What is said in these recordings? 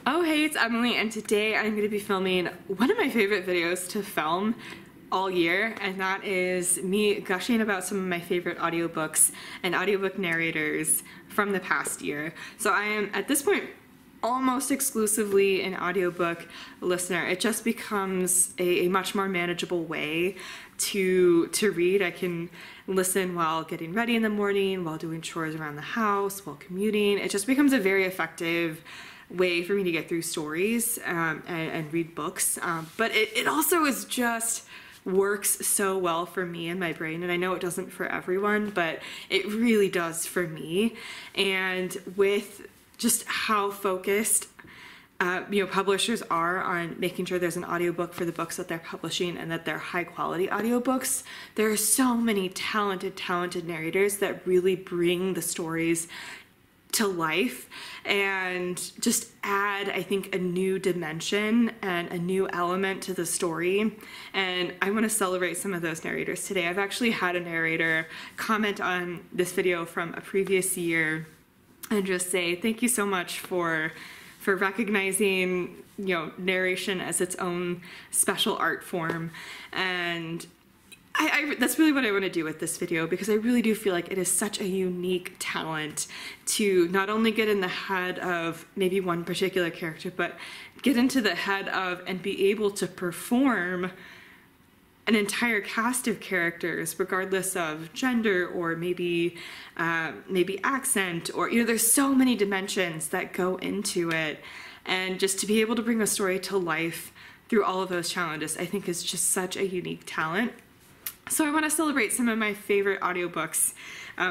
Oh hey, it's Emily, and today I'm going to be filming one of my favorite videos to film all year, and that is me gushing about some of my favorite audiobooks and audiobook narrators from the past year. So I am, at this point, almost exclusively an audiobook listener. It just becomes a much more manageable way to read. I can listen while getting ready in the morning, while doing chores around the house, while commuting. It just becomes a very effective way for me to get through stories and read books. But it also is just works so well for me and my brain, and I know it doesn't for everyone, but it really does for me. And with just how focused publishers are on making sure there's an audiobook for the books that they're publishing and that they're high quality audiobooks, there are so many talented narrators that really bring the stories to life and just add, I think, a new dimension and a new element to the story. And I want to celebrate some of those narrators today. I've actually had a narrator comment on this video from a previous year and just say thank you so much for recognizing narration as its own special art form. And that's really what I want to do with this video, because I really do feel like it is such a unique talent to not only get in the head of maybe one particular character, but get into the head of and be able to perform an entire cast of characters, regardless of gender or maybe accent, or there's so many dimensions that go into it, and just to be able to bring a story to life through all of those challenges, I think is just such a unique talent. So I want to celebrate some of my favorite audiobooks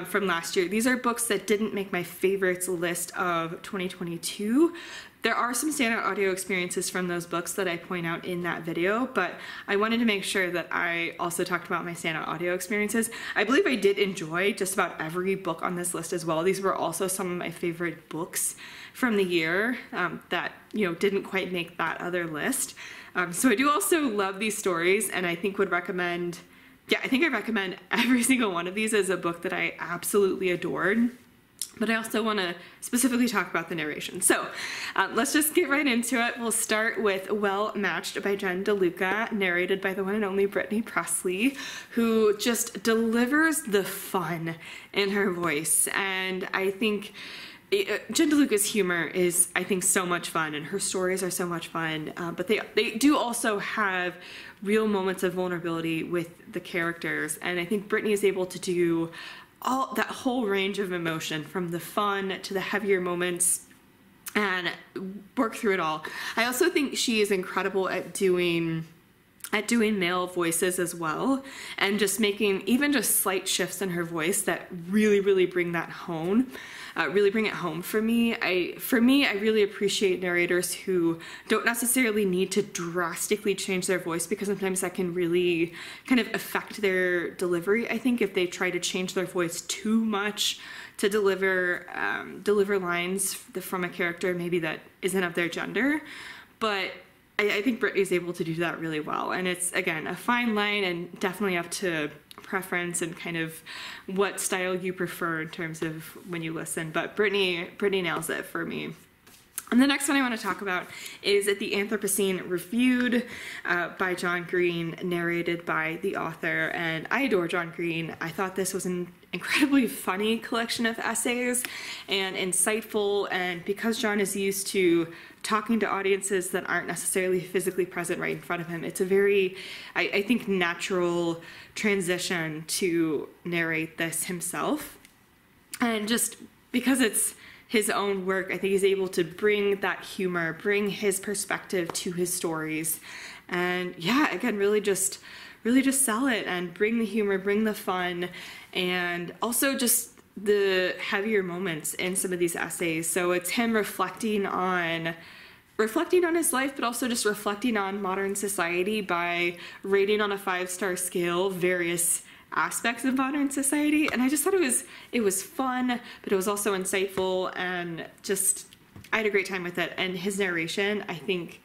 from last year. These are books that didn't make my favorites list of 2022. There are some standout audio experiences from those books that I point out in that video, but I wanted to make sure that I also talked about my standout audio experiences. I believe I did enjoy just about every book on this list as well. These were also some of my favorite books from the year that didn't quite make that other list. So I do also love these stories, and I think would recommend. Yeah, I think I recommend every single one of these as a book that I absolutely adored. But I also want to specifically talk about the narration. So let's just get right into it. We'll start with Well Matched by Jen DeLuca, narrated by the one and only Brittany Presley, who just delivers the fun in her voice. And I think Jen DeLuca's humor is, I think, so much fun, and her stories are so much fun, but they do also have real moments of vulnerability with the characters, and I think Brittany is able to do all that whole range of emotion, from the fun to the heavier moments, and work through it all. I also think she is incredible at doing male voices as well, and just making even just slight shifts in her voice that really bring that home. Really bring it home for me. I really appreciate narrators who don't necessarily need to drastically change their voice, because sometimes that can really kind of affect their delivery. I think if they try to change their voice too much to deliver lines from a character maybe that isn't of their gender, but I think Brittany's able to do that really well. And it's, again, a fine line, and definitely up to preference and kind of what style you prefer in terms of when you listen. But Brittany nails it for me. And the next one I want to talk about is The Anthropocene Reviewed by John Green, narrated by the author. And I adore John Green. I thought this was an incredibly funny collection of essays and insightful, and because John is used to talking to audiences that aren't necessarily physically present right in front of him, it's a very, I think, natural transition to narrate this himself. And just because it's his own work, I think he's able to bring that humor, bring his perspective to his stories, and yeah, again, really just sell it and bring the humor, bring the fun, and also just the heavier moments in some of these essays. So it's him reflecting on his life, but also just reflecting on modern society by rating on a 5-star scale various aspects of modern society. And I just thought it was fun, but it was also insightful, and just I had a great time with it. And his narration, I think,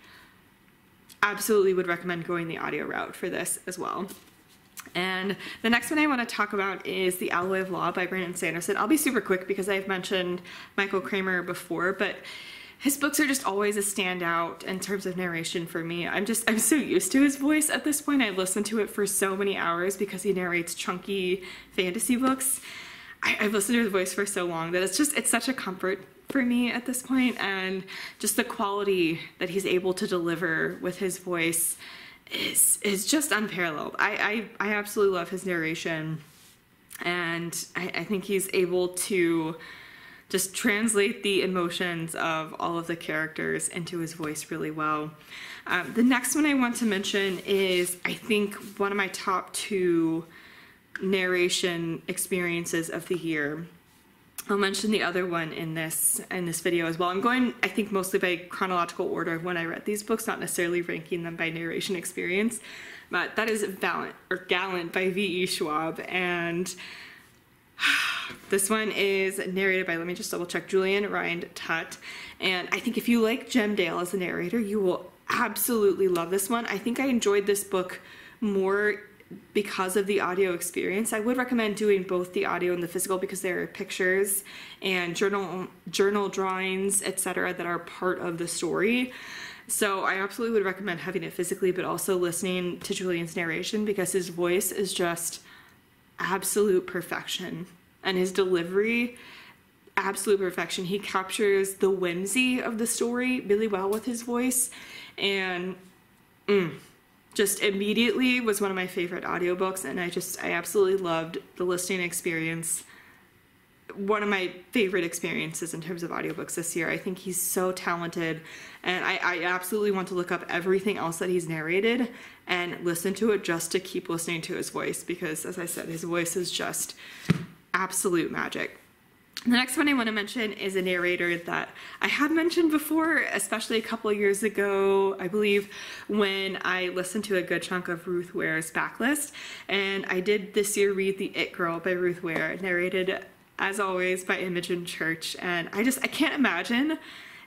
absolutely would recommend going the audio route for this as well. And the next one I want to talk about is The Alloy of Law by Brandon Sanderson. I'll be super quick because I've mentioned Michael Kramer before, but his books are just always a standout in terms of narration for me. I'm so used to his voice at this point. I've listened to it for so many hours because he narrates chunky fantasy books. I've listened to his voice for so long that it's such a comfort for me at this point, and just the quality that he's able to deliver with his voice is just unparalleled. I absolutely love his narration, and I think he's able to just translate the emotions of all of the characters into his voice really well. The next one I want to mention is, I think, one of my top 2 narration experiences of the year. I'll mention the other one in this video as well. I'm going, I think, mostly by chronological order of when I read these books, not necessarily ranking them by narration experience. But that is Gallant by V.E. Schwab, and this one is narrated by, let me just double check, Julian Rind-Tutt. And I think if you like Jem Dale as a narrator, you will absolutely love this one. I think I enjoyed this book more because of the audio experience. I would recommend doing both the audio and the physical because there are pictures and journal drawings, etc., that are part of the story. So I absolutely would recommend having it physically, but also listening to Julian's narration, because his voice is just absolute perfection, and his delivery, absolute perfection. He captures the whimsy of the story really well with his voice, and just immediately was one of my favorite audiobooks, and I absolutely loved the listening experience. One of my favorite experiences in terms of audiobooks this year. I think he's so talented, and I absolutely want to look up everything else that he's narrated and listen to it just to keep listening to his voice, because, as I said, his voice is just absolute magic. The next one I want to mention is a narrator that I have mentioned before, especially a couple of years ago, I believe, when I listened to a good chunk of Ruth Ware's backlist. And I did this year read The It Girl by Ruth Ware, narrated, as always, by Imogen Church. And I can't imagine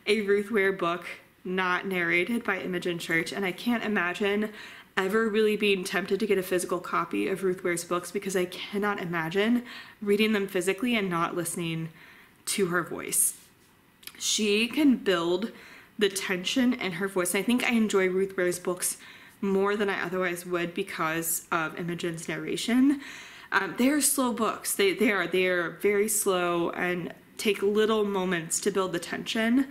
a Ruth Ware book not narrated by Imogen Church, and I can't imagine ever really being tempted to get a physical copy of Ruth Ware's books, because I cannot imagine reading them physically and not listening to her voice. She can build the tension in her voice. I think I enjoy Ruth Ware's books more than I otherwise would because of Imogen's narration. They are slow books. They are very slow and take little moments to build the tension.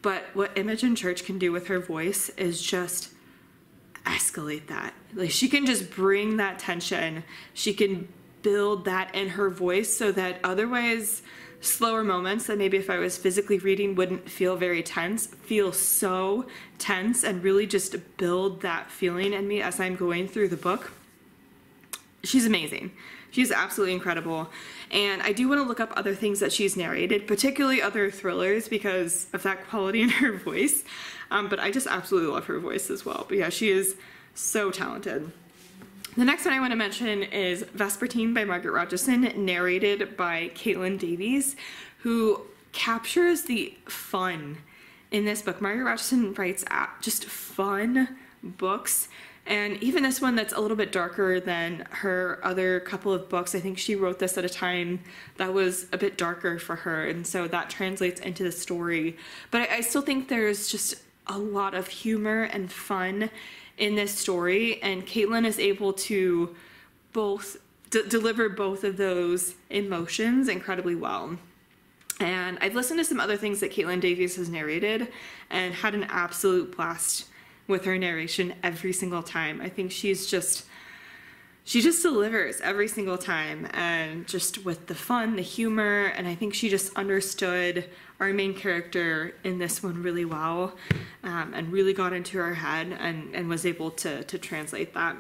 But what Imogen Church can do with her voice is just escalate that. Like, she can just bring that tension. She can build that in her voice so that otherwise slower moments that maybe if I was physically reading wouldn't feel very tense, feel so tense, and really just build that feeling in me as I'm going through the book. She's amazing. She's absolutely incredible. And I do want to look up other things that she's narrated, particularly other thrillers, because of that quality in her voice. But I just absolutely love her voice as well. But yeah, she is so talented. The next one I want to mention is Vespertine by Margaret Rogerson, narrated by Caitlin Davies, who captures the fun in this book. Margaret Rogerson writes just fun books. And even this one that's a little bit darker than her other couple of books, I think she wrote this at a time that was a bit darker for her, and so that translates into the story. But I still think there's just a lot of humor and fun in this story, and Caitlin is able to both deliver both of those emotions incredibly well. And I've listened to some other things that Caitlin Davies has narrated and had an absolute blast with her narration every single time. I think she just delivers every single time, and just with the fun, the humor, and I think she just understood our main character in this one really well, and really got into her head and was able to translate that.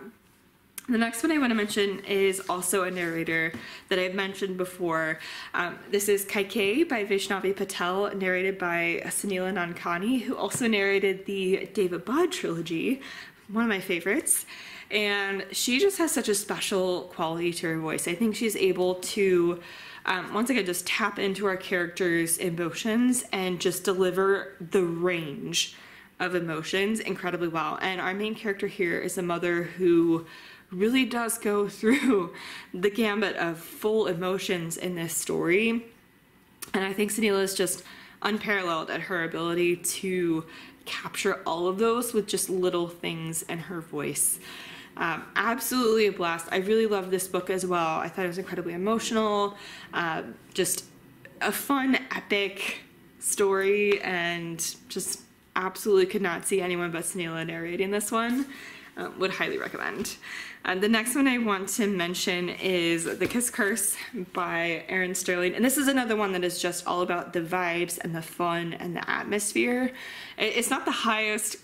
The next one I want to mention is also a narrator that I've mentioned before. This is Kaikeyi by Vaishnavi Patel, narrated by Sunila Nankani, who also narrated the David Budd trilogy, one of my favorites. And she just has such a special quality to her voice. I think she's able to, once again, just tap into our characters' emotions and just deliver the range of emotions incredibly well. And our main character here is a mother who really does go through the gambit of full emotions in this story. And I think Sunila is just unparalleled at her ability to capture all of those with just little things in her voice. Absolutely a blast. I really loved this book as well. I thought it was incredibly emotional, just a fun, epic story, and just absolutely could not see anyone but Sanila narrating this one. Would highly recommend. The next one I want to mention is The Kiss Curse by Erin Sterling. And this is another one that is just all about the vibes and the fun and the atmosphere. It's not the highest,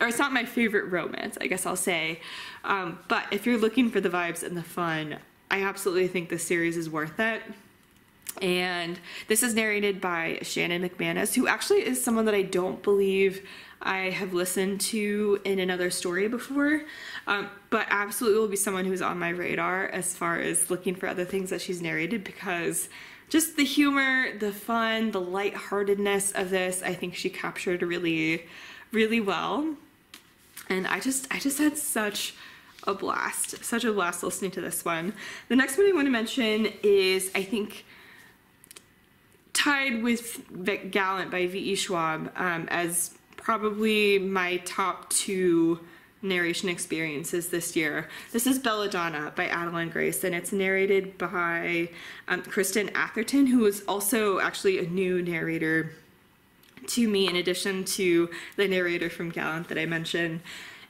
or it's not my favorite romance, I guess I'll say. But if you're looking for the vibes and the fun, I absolutely think this series is worth it. And this is narrated by Shannon McManus, who actually is someone that I don't believe I have listened to in another story before, but absolutely will be someone who's on my radar as far as looking for other things that she's narrated, because just the humor, the fun, the lightheartedness of this, I think she captured really, really well. And I just had such a blast listening to this one. The next one I want to mention is, I think, tied with Gallant by V.E. Schwab as probably my top 2 narration experiences this year. This is Belladonna by Adeline Grace, and it's narrated by Kristen Atherton, who is also actually a new narrator to me, in addition to the narrator from Gallant that I mentioned.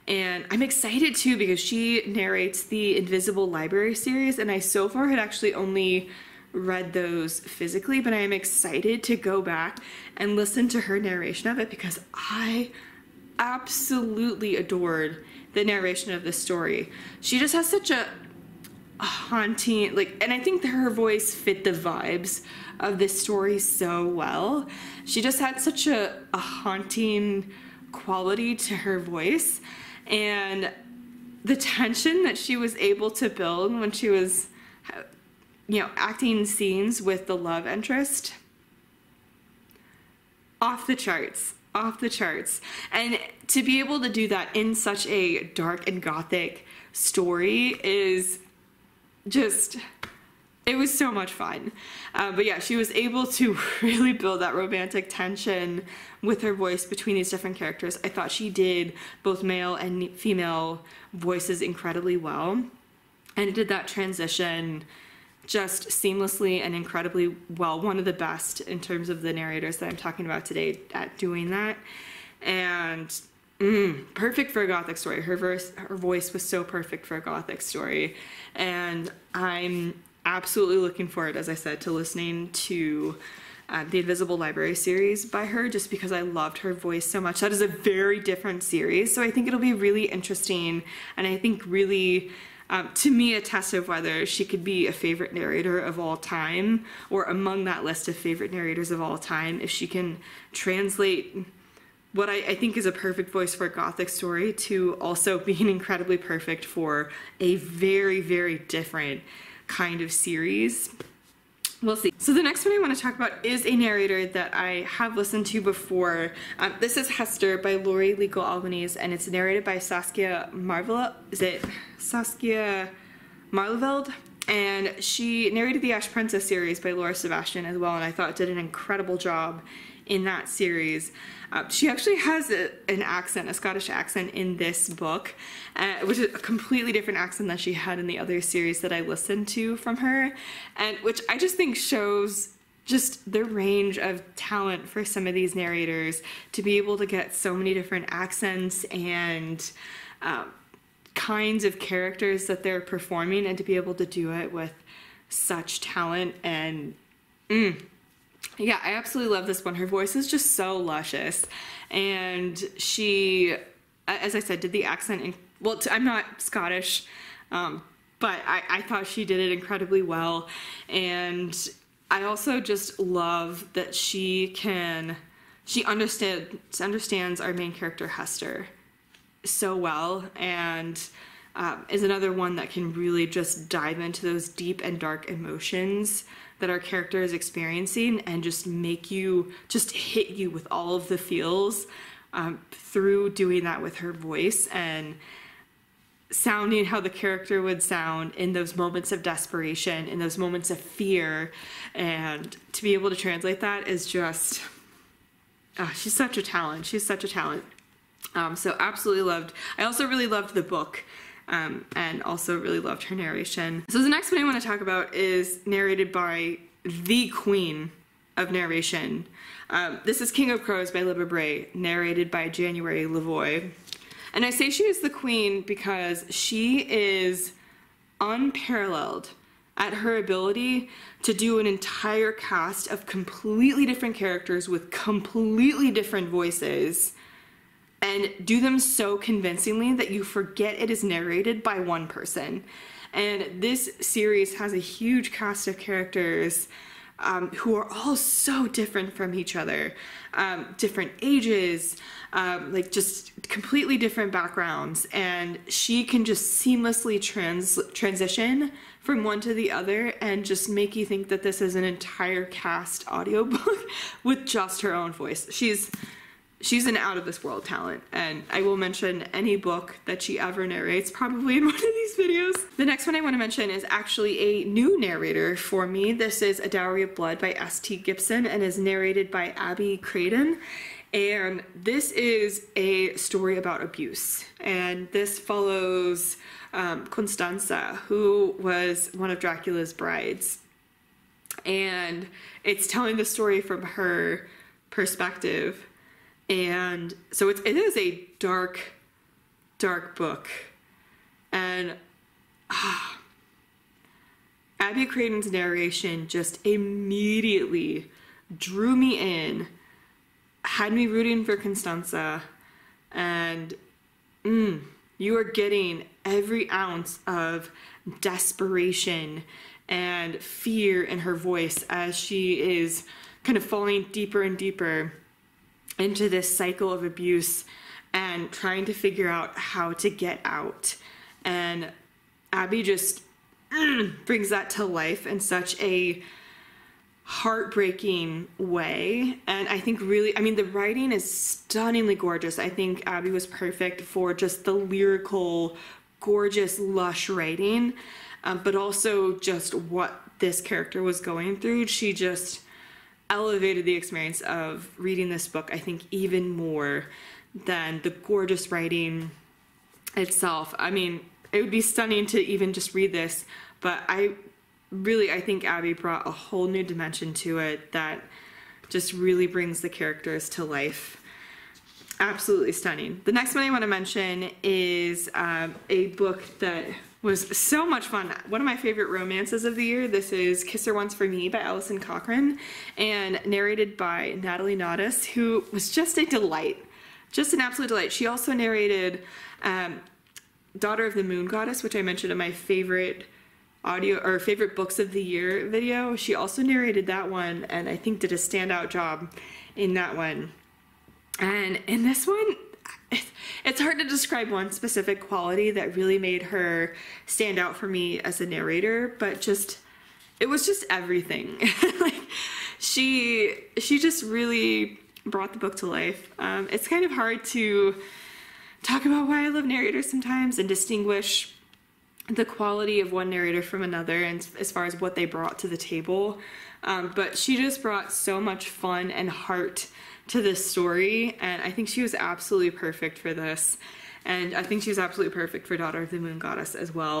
And I'm excited too, because she narrates the Invisible Library series, and I so far had actually only read those physically, but I am excited to go back and listen to her narration of it, because I absolutely adored the narration of this story. She just has such a haunting, and I think that her voice fit the vibes of this story so well. She just had such a haunting quality to her voice, and the tension that she was able to build when she was acting scenes with the love interest, off the charts. And to be able to do that in such a dark and gothic story is just, it was so much fun. But yeah, she was able to really build that romantic tension with her voice between these different characters. I thought she did both male and female voices incredibly well, and did that transition just seamlessly and incredibly well. One of the best in terms of the narrators that I'm talking about today at doing that. And perfect for a gothic story. Her voice was so perfect for a gothic story. And I'm absolutely looking forward, as I said, to listening to the Invisible Library series by her, just because I loved her voice so much. That is a very different series, so I think it'll be really interesting, and I think really to me a test of whether she could be a favorite narrator of all time, or among that list of favorite narrators of all time, if she can translate what I think is a perfect voice for a gothic story to also being incredibly perfect for a very, very different kind of series. We'll see. So the next one I want to talk about is a narrator that I have listened to before. This is Hester by Lori Legal Albanese, and it's narrated by Saskia Marveld. Is it Saskia Marveld? And she narrated the Ash Princess series by Laura Sebastian as well, and I thought did an incredible job in that series. She actually has an accent, a Scottish accent in this book, which is a completely different accent than she had in the other series that I listened to from her, and which I just think shows just the range of talent for some of these narrators to be able to get so many different accents and kinds of characters that they're performing, and to be able to do it with such talent. And yeah, I absolutely love this one. Her voice is just so luscious, and she, as I said, did the accent in, well, I'm not Scottish, but I thought she did it incredibly well. And I also just love that she understands our main character Hester so well, and is another one that can really just dive into those deep and dark emotions that our character is experiencing, and just make you, just hit you with all of the feels through doing that with her voice, and sounding how the character would sound in those moments of desperation, in those moments of fear. And to be able to translate that is just she's such a talent. She's such a talent. So absolutely loved. I also really loved the book, and also really loved her narration. So the next one I want to talk about is narrated by the queen of narration. This is King of Crows by Libba Bray, narrated by January Lavoie. And I say she is the queen because she is unparalleled at her ability to do an entire cast of completely different characters with completely different voices and do them so convincingly that you forget it is narrated by one person. And this series has a huge cast of characters who are all so different from each other, different ages, like just completely different backgrounds, and she can just seamlessly transition from one to the other and just make you think that this is an entire cast audiobook with just her own voice. She's an out-of-this-world talent, and I will mention any book that she ever narrates probably in one of these videos. The next one I want to mention is actually a new narrator for me. This is A Dowry of Blood by S.T. Gibson and is narrated by Abby Craden. And this is a story about abuse. And this follows Constanza, who was one of Dracula's brides. And it's telling the story from her perspective. And so it is a dark, dark book. And Abby Craden's narration just immediately drew me in, had me rooting for Constanza, and you are getting every ounce of desperation and fear in her voice as she is kind of falling deeper and deeper into this cycle of abuse and trying to figure out how to get out. And Abby just brings that to life in such a heartbreaking way. And I think really, I mean, the writing is stunningly gorgeous. I think Abby was perfect for just the lyrical, gorgeous, lush writing, but also just what this character was going through. She just elevated the experience of reading this book, I think, even more than the gorgeous writing itself. I mean, it would be stunning to even just read this, but I think Abby brought a whole new dimension to it that just really brings the characters to life. Absolutely stunning. The next one I want to mention is a book that was so much fun. One of my favorite romances of the year. This is Kiss Her Once for Me by Alison Cochrane and narrated by Natalie Naudus, who was just a delight. Just an absolute delight. She also narrated Daughter of the Moon Goddess, which I mentioned in my favorite favorite books of the year video. She also narrated that one and I think did a standout job in that one. And in this one, it's hard to describe one specific quality that really made her stand out for me as a narrator, but it was just everything. Like she just really brought the book to life. It's kind of hard to talk about why I love narrators sometimes and distinguish the quality of one narrator from another and as far as what they brought to the table. But she just brought so much fun and heart to this story, and I think she was absolutely perfect for this. And I think she was absolutely perfect for Daughter of the Moon Goddess as well.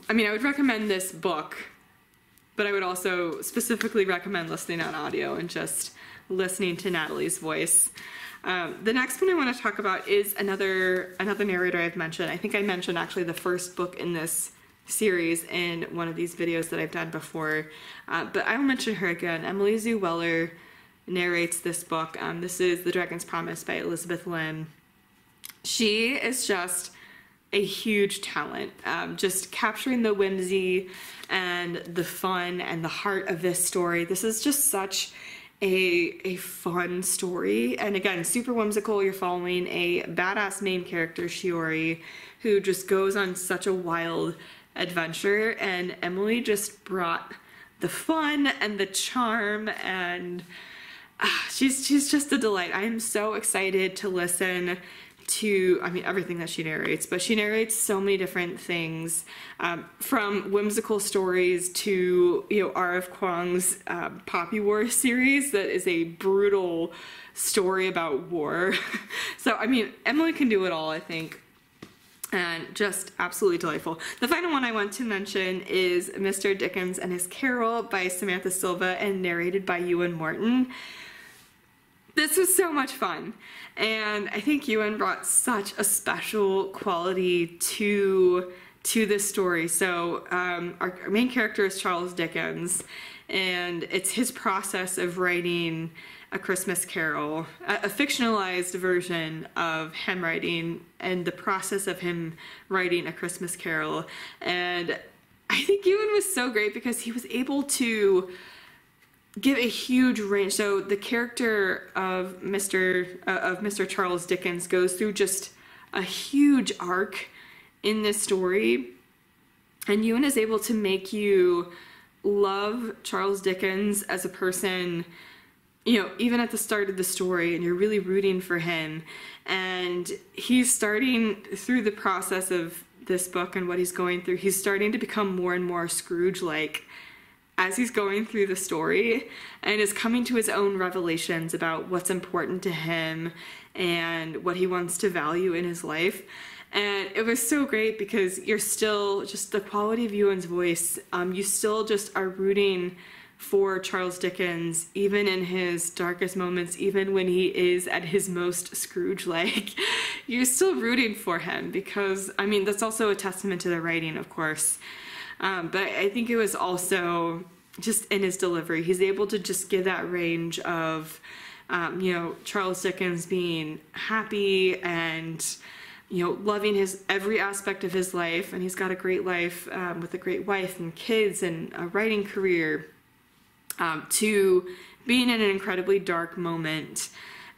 I mean, I would recommend this book, but I would also specifically recommend listening on audio and just listening to Natalie's voice. The next one I want to talk about is another narrator I've mentioned. I think I mentioned actually the first book in this series in one of these videos that I've done before, but I'll mention her again. Emily Zoo Weller narrates this book. This is The Dragon's Promise by Elizabeth Lim. She is just a huge talent, just capturing the whimsy and the fun and the heart of this story. This is just such a fun story, and again, super whimsical. You're following a badass main character, Shiori, who just goes on such a wild adventure, and Emily just brought the fun and the charm, and she's just a delight. I am so excited to listen to, I mean, everything that she narrates, but she narrates so many different things, from whimsical stories to, you know, R.F. Kuang's Poppy War series that is a brutal story about war. So, I mean, Emily can do it all, I think, and just absolutely delightful. The final one I want to mention is Mr. Dickens and His Carol by Samantha Silva and narrated by Ewan Morton. This was so much fun, and I think Ewan brought such a special quality to this story. So our main character is Charles Dickens, and it's his process of writing A Christmas Carol, a fictionalized version of him writing, and the process of him writing A Christmas Carol. And I think Ewan was so great because he was able to give a huge range. So the character of Mr. Charles Dickens goes through just a huge arc in this story, and Ewan is able to make you love Charles Dickens as a person, you know, even at the start of the story, and you're really rooting for him. And he's starting through the process of this book and what he's going through, he's starting to become more and more Scrooge-like as he's going through the story, and is coming to his own revelations about what's important to him and what he wants to value in his life. And it was so great because you're still, just the quality of Ewan's voice, you still just are rooting for Charles Dickens, even in his darkest moments, even when he is at his most Scrooge-like. You're still rooting for him because, I mean, that's also a testament to the writing, of course. But I think it was also just in his delivery. He's able to just give that range of, you know, Charles Dickens being happy and, you know, loving his every aspect of his life. And he's got a great life with a great wife and kids and a writing career, to being in an incredibly dark moment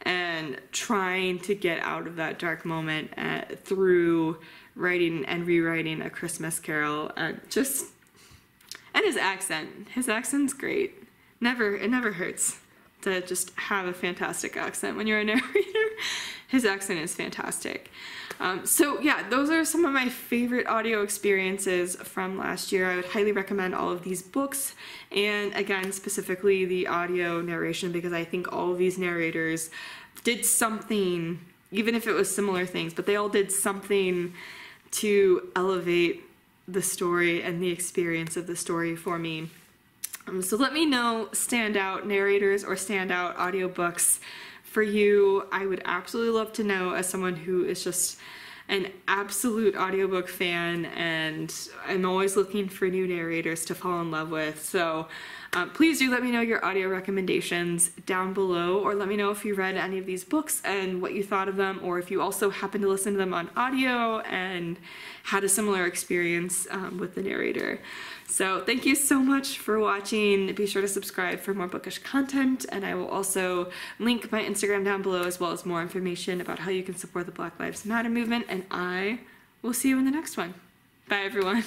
and trying to get out of that dark moment through writing and rewriting A Christmas Carol. And his accent's great. It never hurts to just have a fantastic accent when you're a narrator. His accent is fantastic. So yeah, those are some of my favorite audio experiences from last year. I would highly recommend all of these books, and again, specifically the audio narration, because I think all of these narrators did something, even if it was similar things, but they all did something to elevate the story and the experience of the story for me. So let me know standout narrators or standout audiobooks for you. I would absolutely love to know, as someone who is just an absolute audiobook fan, and I'm always looking for new narrators to fall in love with. So please do let me know your audio recommendations down below, or let me know if you read any of these books and what you thought of them, or if you also happened to listen to them on audio and had a similar experience with the narrator. So thank you so much for watching. Be sure to subscribe for more bookish content, and I will also link my Instagram down below, as well as more information about how you can support the Black Lives Matter movement, and I will see you in the next one. Bye everyone.